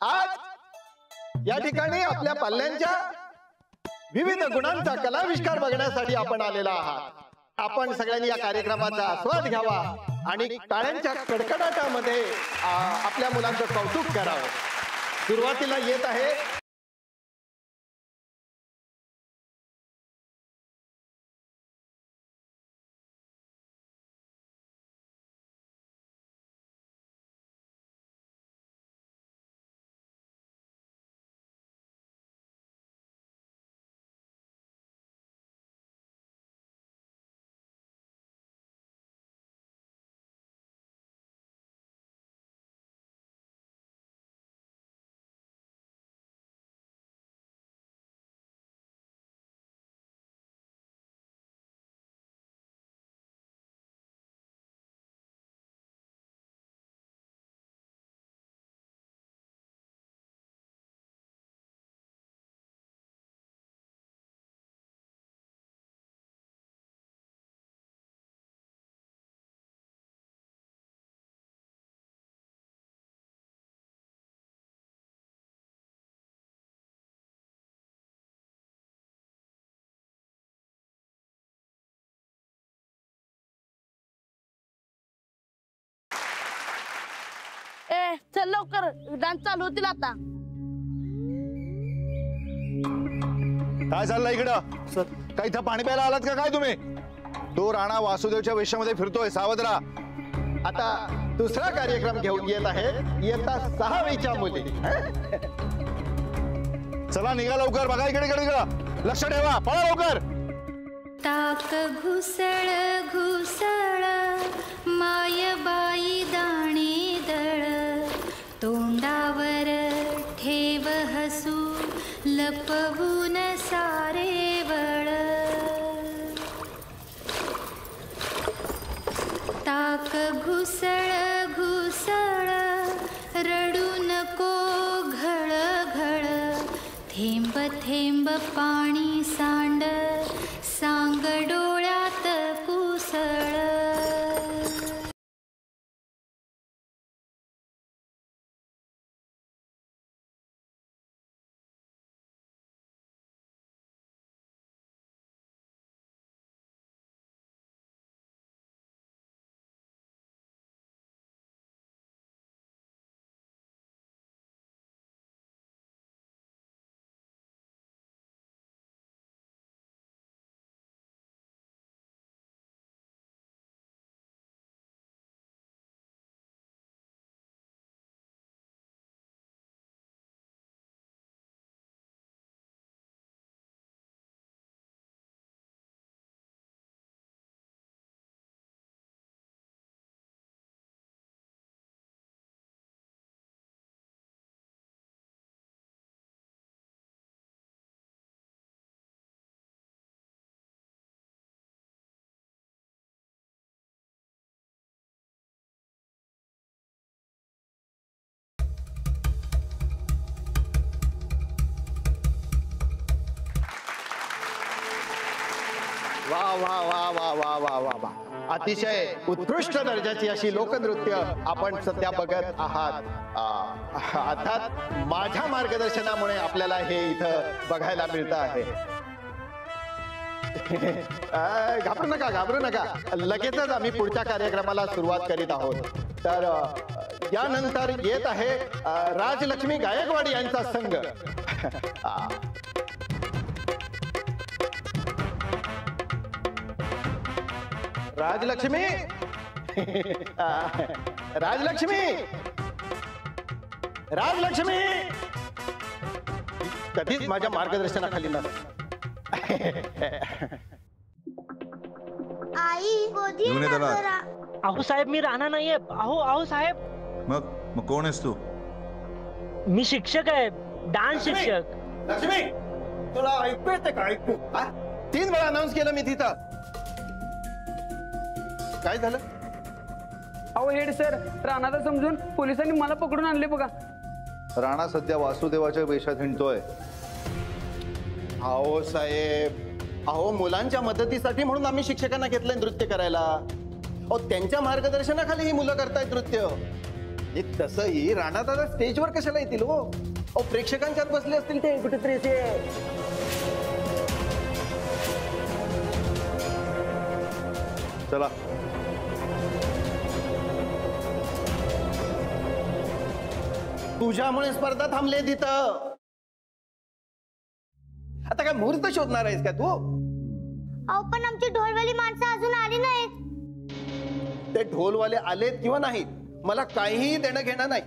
आज या ठिकाणी आपल्या पाल्यांच्या विविध गुणांचा कलाविष्कार बघण्यासाठी आपण आलेला आहात. आपण सगळ्यांनी या कार्यक्रमाचा आस्वाद घ्यावा आणि टाळ्यांच्या कडकडाटामध्ये आपल्या मुलांचं कौतुक करावं. सुरुवातीला येत आहे चल लवकर डान्स चालू होतील आता. काय चाललं इकडं? काय इथं पाणी प्यायला आलात का काय तुम्ही? तो राणा वासुदेवच्या वेशामध्ये फिरतोय, सावध राहा. आता दुसरा कार्यक्रम घेऊन येत आहे इयत्ता 6वीच्या मुली. चला निघा लवकर. बघा इकडे इकडे इकडं लक्ष ठेवा, पळा लवकर. ताक घुसळ घुसळ मायबाई दाणे दळ तोंडावर ठेव हसू लपवून सारे वळ ताक घुसळ घुसळ रडू नको घळ घळ थेंब थेंब पाणी सांड सांग डोळ्यात कुसळ. वा वा वा वा वा वा वा वा. अतिशय उत्कृष्ट दर्जाची अशी लोकनृत्य आपण सध्या बघत आहात. अर्थात माझ्या मार्गदर्शनामुळे आपल्याला हे इथं बघायला मिळतं आहे. घाबरू नका घाबरू नका. लगेचच आम्ही पुढच्या कार्यक्रमाला सुरुवात करीत आहोत. तर यानंतर येत आहे राजलक्ष्मी गायकवाड यांचा संघ. राजलक्ष्मी राजलक्ष्मी राजलक्ष्मी कधीच माझ्या मार्गदर्शनाखाली नसते. आई अहो साहेब मी राणा नाहीये. अहो साहेब. मग कोण आहेस तू? मी शिक्षक आहे, डान्स शिक्षक. लक्ष्मी तुला ऐकू येते का? ऐकू 3 वेळा अनाउन्स केलं मी तिथं. काय झालं? अहो हेड सर, राणाला समजून पोलिसांनी मला पकडून आणले बघा. राणा सध्या वासुदेवाच्या वेशात हिंडतोय. अहो साहेब, अहो मुलांच्या मदतीसाठी म्हणून आम्ही शिक्षकांना घेतलंय नृत्य करायला. अहो त्यांच्या मार्गदर्शनाखाली ही मुलं करतायत नृत्य. तसंही राणा दादा स्टेजवर कशाला येतील हो? प्रेक्षकांच्यात बसले असतील ते कुठेतरी ते. चला तुझ्यामुळे स्पर्धा थांबले तिथं. आता काय मुहूर्त शोधणार आहेस का तू? अहो पण आमची ढोलवाली माणसं अजून आली नाहीत. ते ढोलवाले आलेत किंवा नाहीत मला काहीही देणं घेणं नाही.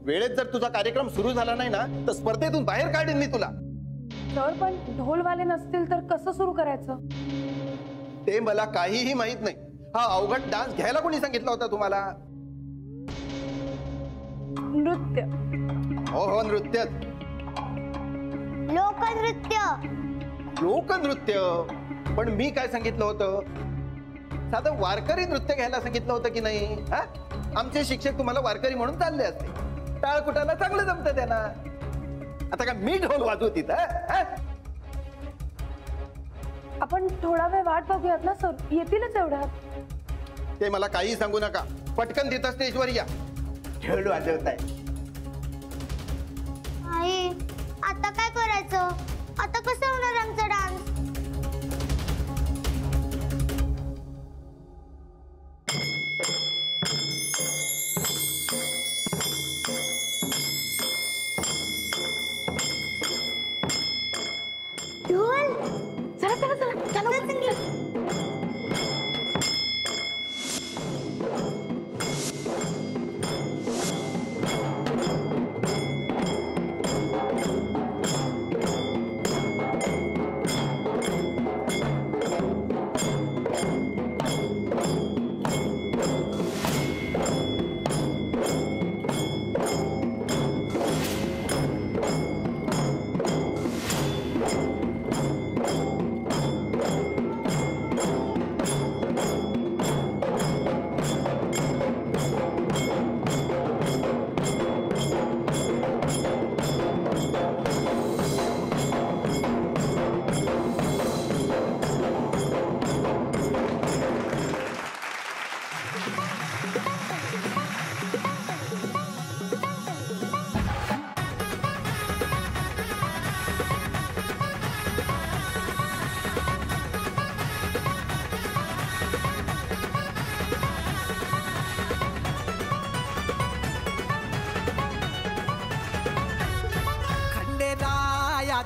वेळेत जर तुझा कार्यक्रम सुरू झाला नाही ना तर स्पर्धेतून बाहेर काढीन मी तुला. सर पण ढोलवाले नसतील तर कसं सुरू करायचं? ते मला काहीही माहित नाही. हा अवघड डान्स घ्यायला कोणी सांगितलं होतं तुम्हाला? नृत्य. हो हो नृत्य. लोकनृत्य. लोकनृत्य. पण मी काय सांगितलं होतं? साधं वारकरी नृत्य घ्यायला सांगितलं होतं की नाही? आमचे शिक्षक तुम्हाला वारकरी म्हणून चालले असते. टाळकुटाला चांगलं जमतं त्यांना. आता काय मी ढोल वाजवू तिथं? आपण थोडा वेळ वाट बघूयात ना सर, येतीलच एवढ्यात. ते मला काही सांगू नका. पटकन तिथं स्टेजवर या. ढोल वाजवताय. आई आता काय करायचं? आता कसं होणार आमचा डान्स? ढोल. चला चला चला चला संगीत.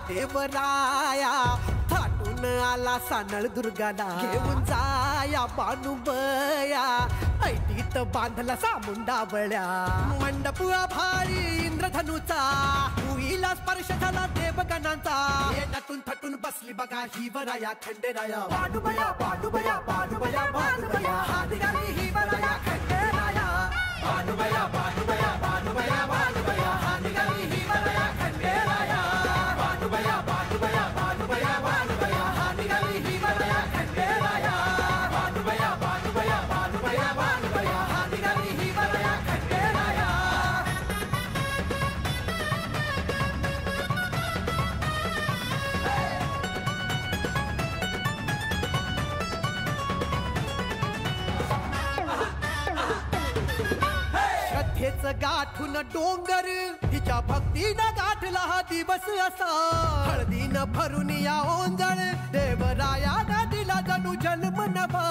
देवराया थाटून आला सानळ दुर्गाला. घेऊन जाया बानुबया ऐटीत बांधला सामुंडा बळ्या. मंडप भारी इंद्रधनुचा भुईला स्पर्श झाला देवगणांचा. नटून थटून बसली बघा ही वराया खंडेराया. बानुबया बानुबया बानुबया बानुबया हात घाली ही वराया खंडेराया. बानुबया बानुबया बानुबया बानुबया हात घाली ही वराया खंडेराया. बानुबया बानुबया बानुबया बानुबया हात घाली ही वराया खंडेराया. बानुबया बानुबया बानुबया बानुबया हात घाली ही वराया खंडेराया. श्रद्धेच गाठून डोंगर तिच्या भक्तीनं गाठला हा दिवस असा. हळदीनं भरून या ओंजळ देवराया दिला जणू जन्म नवा.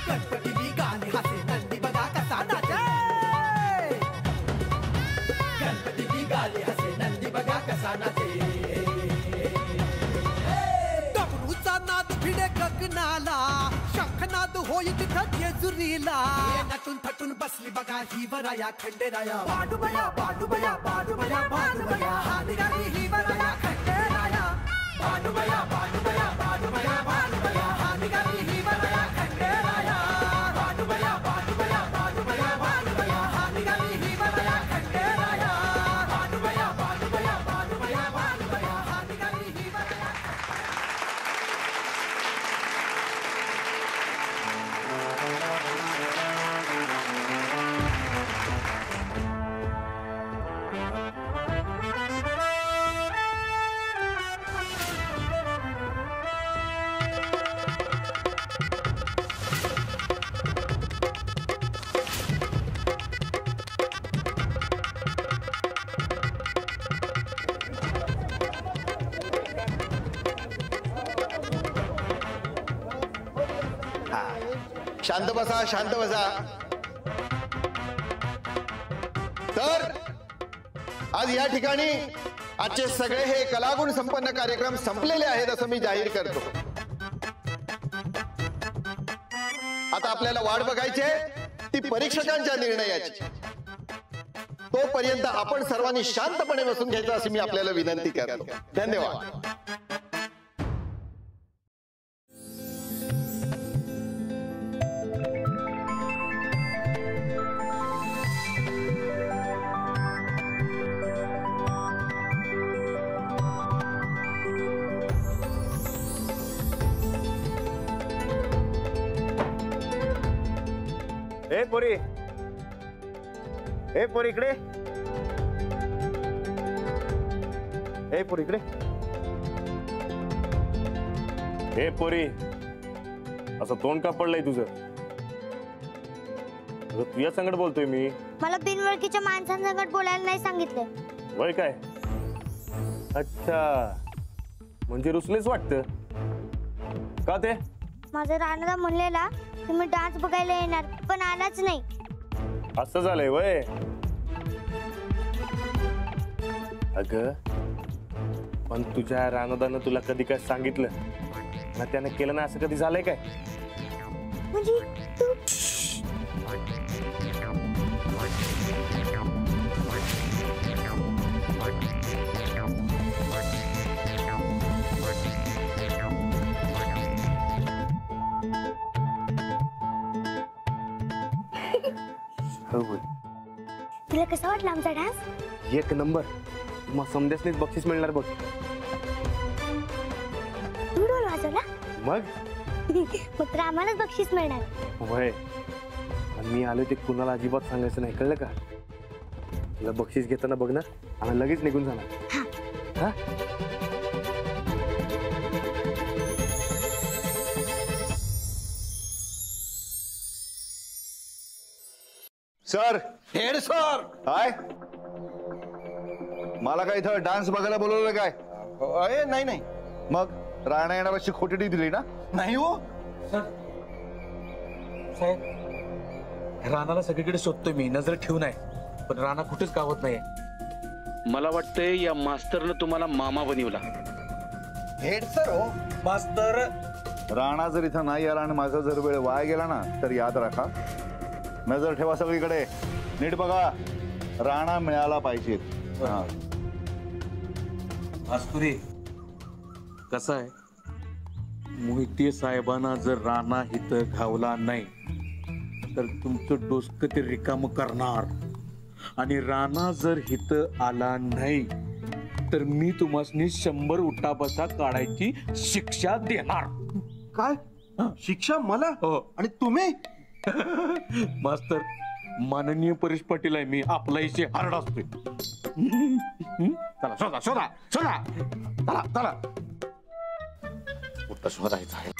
गणपती गाणे हसे नंदी बघा कसा नाचे. गणपती गाणे हसे नंदी बघा कसा नाचे. डमरूचा नाद भिडे गगनाला. शंखनाद होई तिथं जेजुरीला. नटून थटून बसली बघा ही वराया खंडेराया. बानुबया बानुबया बानुबया बानुबया हात घाली ही वराया खंडेराया. बानुबया बानुबया बानुबया बानुबया हात घाली ही वराया खंडेराया. बानुबया बानुबया बानुबया बानुबया हात घाली ही वराया खंडेराया. बानुबया बानुबया बानुबया बानुबया हात घाली ही वराया. शांत बसा, शांत बसा. तर आज या ठिकाणी आजचे सगळे हे कलागुण संपन्न कार्यक्रम संपलेले आहेत असं मी जाहीर करतो. आता आपल्याला वाट बघायची ती परीक्षकांच्या निर्णयाची. तोपर्यंत आपण सर्वांनी शांतपणे बसून घ्यायचं अशी मी आपल्याला विनंती करतो. धन्यवाद. ए पोरी, ए पोरी इकडे, ए पोरी इकडे. ए पोरी, असं तोंड का पडलंय तुझं? तुझ्या संकट बोलतोय मी. मला बिनओळखीच्या माणसांसंगत बोलायला नाही सांगितले. वय काय? अच्छा, म्हणजे रुसलेच वाटतं का ते? माझं राणाला म्हणलेला तुम्ही डान्स बघायला येणार, पण आलाच नाही. असं झालंय वय? अगं पण तुझ्या रानदानं तुला कधी काय सांगितलं ना? त्यानं केलं ना असं कधी झालंय काय? म्हणजे तू तुला कसा वाटला आमचा डान्स? एक नंबर. मग समजेसनीच बक्षीस मिळणार बघ. तू ढोल वाजवला? मग मग तर आम्हालाच बक्षीस मिळणार. होय. मी आलो ते कुणाला अजिबात सांगायचं नाही, कळलं का? तुला बक्षीस घेताना बघ ना, आम्ही लगेच निघून जाणार. हा? सर. Head sir. काय मला काय इथं डान्स बघायला बोलवलं काय? नाही नाही. मग राणा येणार अशी खोटी टीप दिली ना? नाही हो साहेब, राणाला सगळीकडे शोधतोय मी, नजर ठेवून आहे, पण राणा कुठेच गावत नाही. मला वाटतंय या मास्तरनं तुम्हाला मामा बनवला. Head sir. हो मास्तर. राणा जर इथं नाही आला आणि माझा जर वेळ वाया गेला ना, तर याद राखा, नजर ठेवा सगळीकडे, नीट बघा, राणा मिळाला पाहिजे. मास्तुरी कसं आहे, मोहिते साहेबांना जर राणा इथं घावला नाही तर तुमचं डोसकं ते रिकाम करणार, आणि राणा जर इथं आला नाही तर मी तुम्हाला 100 उठा बसा काढायची शिक्षा देणार. काय शिक्षा मला? हो. आणि तुम्ही? मास्तर, माननीय परेश पाटील आहे मी, आपला इथे हार्ड असतोय. चला शोधा शोधा शोधा, चला चला. कुठं शोधायचं आहे?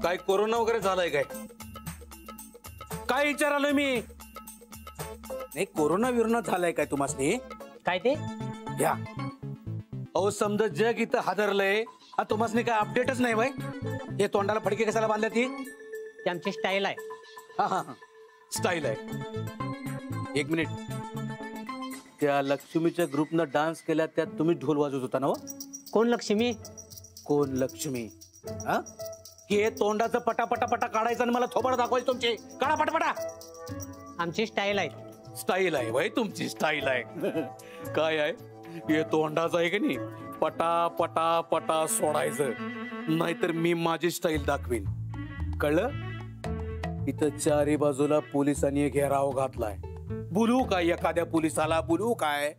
काय कोरोना वगैरे झालाय काय? काय विचारालोय मी? नाही, कोरोना विरोना झालाय काय तुम्हाला? काय ते? या अहो, समजा जग इथं हादरलंय, तुम्हाला काय अपडेटच नाही बाय? हे तोंडाला फडके कशाला बांधल्या? ती आमची स्टाईल आहे. हा हा, स्टाईल आहे. एक मिनिट, त्या लक्ष्मीच्या ग्रुपनं डान्स केला, त्यात तुम्ही ढोल वाजवत होता ना? कोण लक्ष्मी? कोण लक्ष्मी? हा, हे तोंडाचं पटापटा पटा काढायचं आणि मला थोबड दाखवायचं तुमचे. काढा पटापटा. आमची स्टाईल आहे. स्टाईल आहे भाई, तुमची स्टाईल आहे. काय आहे हे तोंडाचं आहे का नाही, पटा पटा पटा सोडायचं, नाहीतर मी माझी स्टाईल दाखवीन. कळलं? इथं चारी बाजूला पोलिसांनी घेराव घातलाय. बोलू काय एखाद्या पोलिसाला? बोलू काय?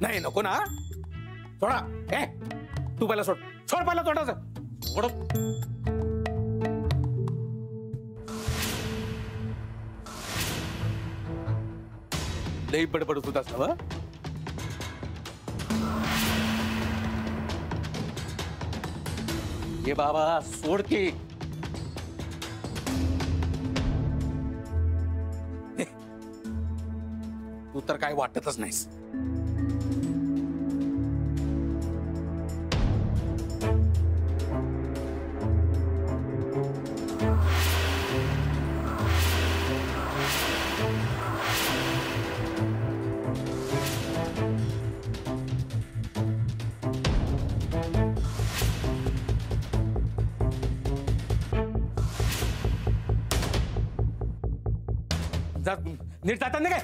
नाही, नको ना. सोडा. ए तू पहिला सोड, सोड पहिला तोंडाचं. लई बडबडत होत असं. ये बाबा सोड की. तू तर काय वाटतच नाहीस. नीट जातात ना काय.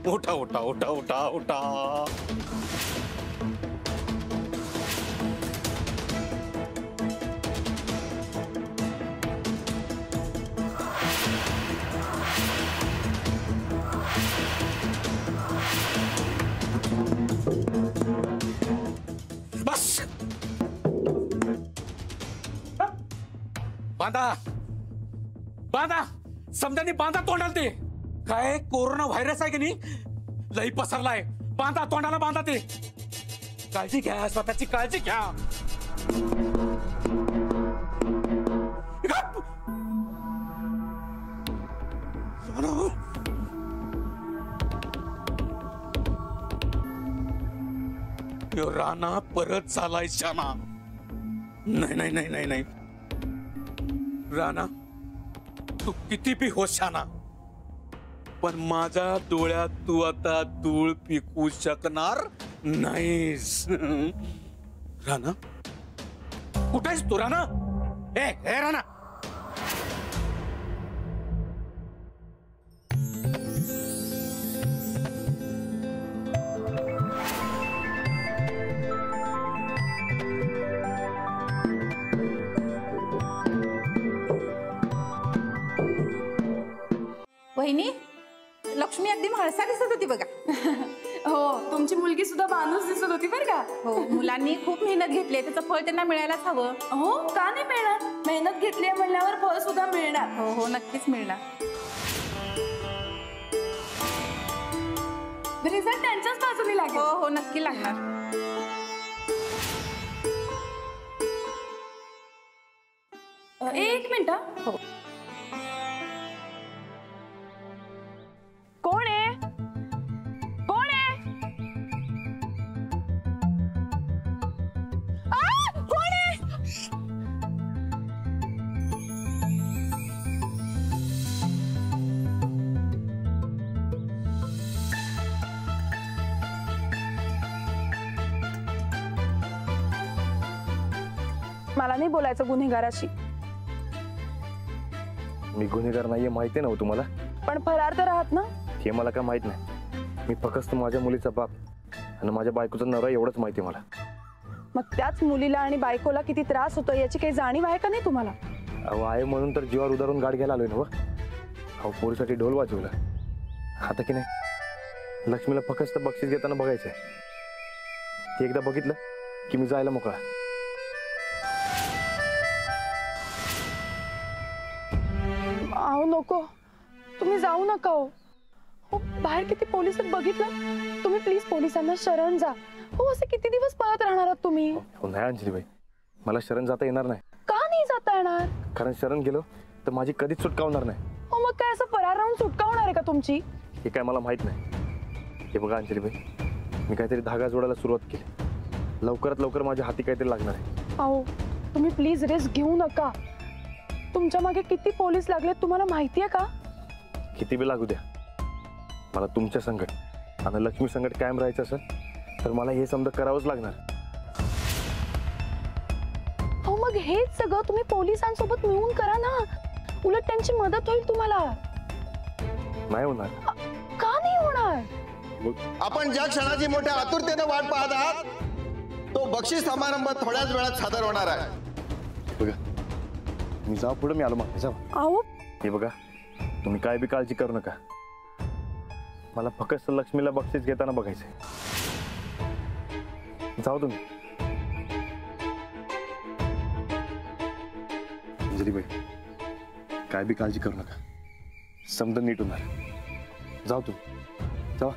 उठा उठा उठा उठा उठा. बस बांधा बांधा समजानी बांधा तोंडाला. ते काय कोरोना व्हायरस आहे की नाही लई पसरलाय. बांधा तोंडाला बांधा. ते काळजी घ्या स्वतःची काळजी घ्या. राणा परत झालाय शाना. नाही नाही नाही नाही नाही राणा तू किती बी हो शाना पण माझ्या डोळ्यात तू आता धूळ पिकू शकणार नाहीस. राणा कुठे आहेस तू राणा. ए राणा वहिनी लक्ष्मी अगदी म्हाळसा दिसत होती बघा. हो तुमची मुलगी सुद्धा माणूस दिसत होती बरं का. हो मुलांनी खूप मेहनत घेतली त्याचं फळ त्यांना मिळायलाच हवं. हो का नाही मिळणार. मेहनत घेतली म्हणल्यावर फळ सुद्धा मिळणार. हो हो नक्कीच मिळणार. रिझल्ट त्यांच्याच बाजूने लागेल. हो हो नक्की लागणार. एक मिनिट. हो कोण आहे. कोण आहे. कोण आहे. मला नाही बोलायचं गुन्हेगाराशी. मी गुन्हेगार नाहीये माहिती ना तुम्हाला. पण फरार तर आहात ना. हे मला काय माहित नाही. मी फक्त माझ्या मुलीचा बाप आणि माझ्या बायकोचा नवरा एवढंच माहिती मला. मग त्याच मुलीला आणि बायकोला किती त्रास होतो याची काही जाणीव आहे का नाही तुम्हाला. अहो आहे म्हणून तर जीवावर उदारून गाड घ्यायला आलोय ना. अहो पोरीसाठी ढोल वाजवला. आता की नाही लक्ष्मीला फक्त बक्षीस घेताना बघायचंय. ते एकदा बघितलं की मी जायला मोकळा. अहो नको तुम्ही जाऊ नका. हो बाहेर किती पोलिस बघितलं. तुम्ही प्लीज पोलिसांना शरण जा. हो असे किती दिवस पळत राहणार आहात तुम्ही. हो नाही अंजलीबाई मला शरण जाता येणार नाही. का नाही जाता येणार. कारण शरण गेलो तर माझी कधीच सुटका होणार नाही. हो मग काय असं फरार राहून सुटका होणार आहे का तुमची. हे काय मला माहित नाही. हे बघा अंजलीबाई मी काहीतरी धागा जोडायला सुरुवात केली. लवकरात लवकर माझ्या हाती काहीतरी लागणार आहे. अहो तुम्ही प्लीज रिस्क घेऊ नका. तुमच्या मागे किती पोलीस लागलेत तुम्हाला माहिती आहे का. किती बी लागू द्या मला तुमच्या संकट आणि लक्ष्मी संकट कायम राहायचं असेल तर मला हे समजा करावंच लागणार. हो मग हेच सगळं तुम्ही पोलिसांसोबत मिळून करा ना. उलट त्यांची मदत होईल तुम्हाला. नाही होणार. का नाही होणार. आपण ज्या क्षणाची मोठ्या आतुरतेने वाट पाहत आहात तो बक्षीस समारंभ थोड्याच वेळात सादर होणार आहे. बघा मी जाऊ पुढे. मी आलो मागे जाऊ. अहो हे बघा तुम्ही काय बी काळजी करू नका. मला फक्त लक्ष्मीला बक्षीस घेताना बघायचंय. जाऊ तुम्ही. अंजलीबाई, काय बी काळजी करू नका, समजा नीट होणार. जाऊ तुम्ही, जावा.